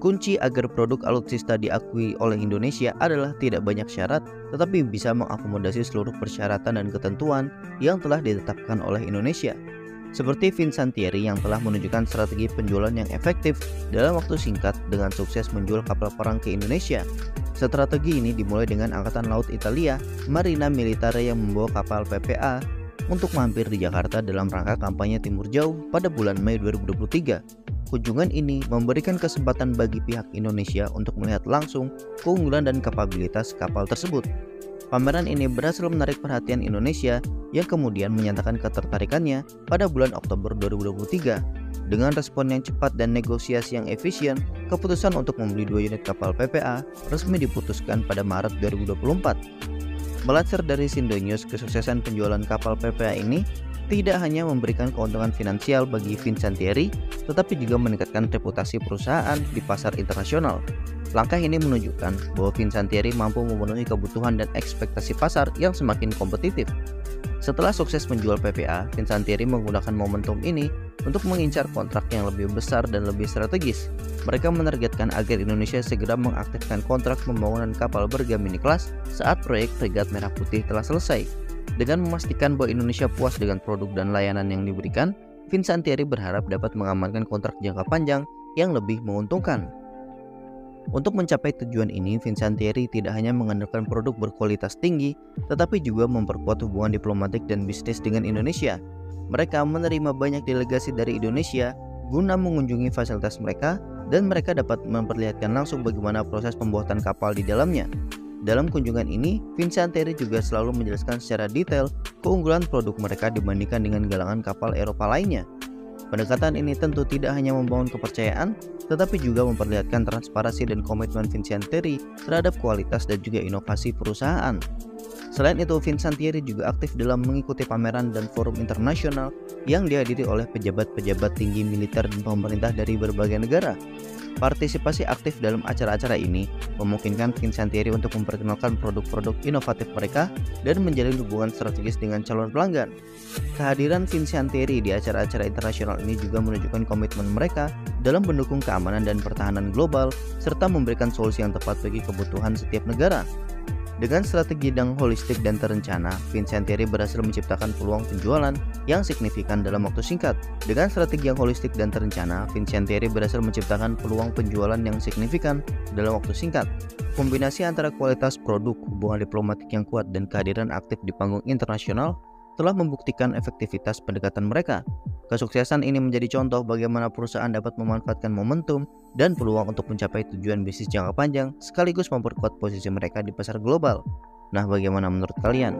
Kunci agar produk alutsista diakui oleh Indonesia adalah tidak banyak syarat, tetapi bisa mengakomodasi seluruh persyaratan dan ketentuan yang telah ditetapkan oleh Indonesia. Seperti Fincantieri yang telah menunjukkan strategi penjualan yang efektif dalam waktu singkat dengan sukses menjual kapal perang ke Indonesia. Strategi ini dimulai dengan Angkatan Laut Italia, Marina Militare yang membawa kapal PPA untuk mampir di Jakarta dalam rangka kampanye Timur Jauh pada bulan Mei 2023. Kunjungan ini memberikan kesempatan bagi pihak Indonesia untuk melihat langsung keunggulan dan kapabilitas kapal tersebut. Pameran ini berhasil menarik perhatian Indonesia yang kemudian menyatakan ketertarikannya pada bulan Oktober 2023. Dengan respon yang cepat dan negosiasi yang efisien, keputusan untuk membeli 2 unit kapal PPA resmi diputuskan pada Maret 2024. Melansir dari Sindonews, kesuksesan penjualan kapal PPA ini tidak hanya memberikan keuntungan finansial bagi Fincantieri, tetapi juga meningkatkan reputasi perusahaan di pasar internasional. Langkah ini menunjukkan bahwa Fincantieri mampu memenuhi kebutuhan dan ekspektasi pasar yang semakin kompetitif. Setelah sukses menjual PPA, Fincantieri menggunakan momentum ini untuk mengincar kontrak yang lebih besar dan lebih strategis. Mereka menargetkan agar Indonesia segera mengaktifkan kontrak pembangunan kapal bergamini kelas saat proyek Fregat Merah Putih telah selesai. Dengan memastikan bahwa Indonesia puas dengan produk dan layanan yang diberikan, Fincantieri berharap dapat mengamankan kontrak jangka panjang yang lebih menguntungkan. Untuk mencapai tujuan ini, Fincantieri tidak hanya mengandalkan produk berkualitas tinggi, tetapi juga memperkuat hubungan diplomatik dan bisnis dengan Indonesia. Mereka menerima banyak delegasi dari Indonesia guna mengunjungi fasilitas mereka, dan mereka dapat memperlihatkan langsung bagaimana proses pembuatan kapal di dalamnya. Dalam kunjungan ini, Fincantieri juga selalu menjelaskan secara detail keunggulan produk mereka dibandingkan dengan galangan kapal Eropa lainnya. Pendekatan ini tentu tidak hanya membangun kepercayaan, tetapi juga memperlihatkan transparansi dan komitmen Fincantieri terhadap kualitas dan juga inovasi perusahaan. Selain itu, Fincantieri juga aktif dalam mengikuti pameran dan forum internasional yang dihadiri oleh pejabat-pejabat tinggi militer dan pemerintah dari berbagai negara. Partisipasi aktif dalam acara-acara ini memungkinkan Fincantieri untuk memperkenalkan produk-produk inovatif mereka dan menjalin hubungan strategis dengan calon pelanggan. Kehadiran Fincantieri di acara-acara internasional ini juga menunjukkan komitmen mereka dalam mendukung keamanan dan pertahanan global serta memberikan solusi yang tepat bagi kebutuhan setiap negara. Dengan strategi yang holistik dan terencana, Fincantieri berhasil menciptakan peluang penjualan yang signifikan dalam waktu singkat. Dengan strategi yang holistik dan terencana, Fincantieri berhasil menciptakan peluang penjualan yang signifikan dalam waktu singkat. Kombinasi antara kualitas produk, hubungan diplomatik yang kuat, dan kehadiran aktif di panggung internasional telah membuktikan efektivitas pendekatan mereka. Kesuksesan ini menjadi contoh bagaimana perusahaan dapat memanfaatkan momentum dan peluang untuk mencapai tujuan bisnis jangka panjang sekaligus memperkuat posisi mereka di pasar global. Nah, bagaimana menurut kalian?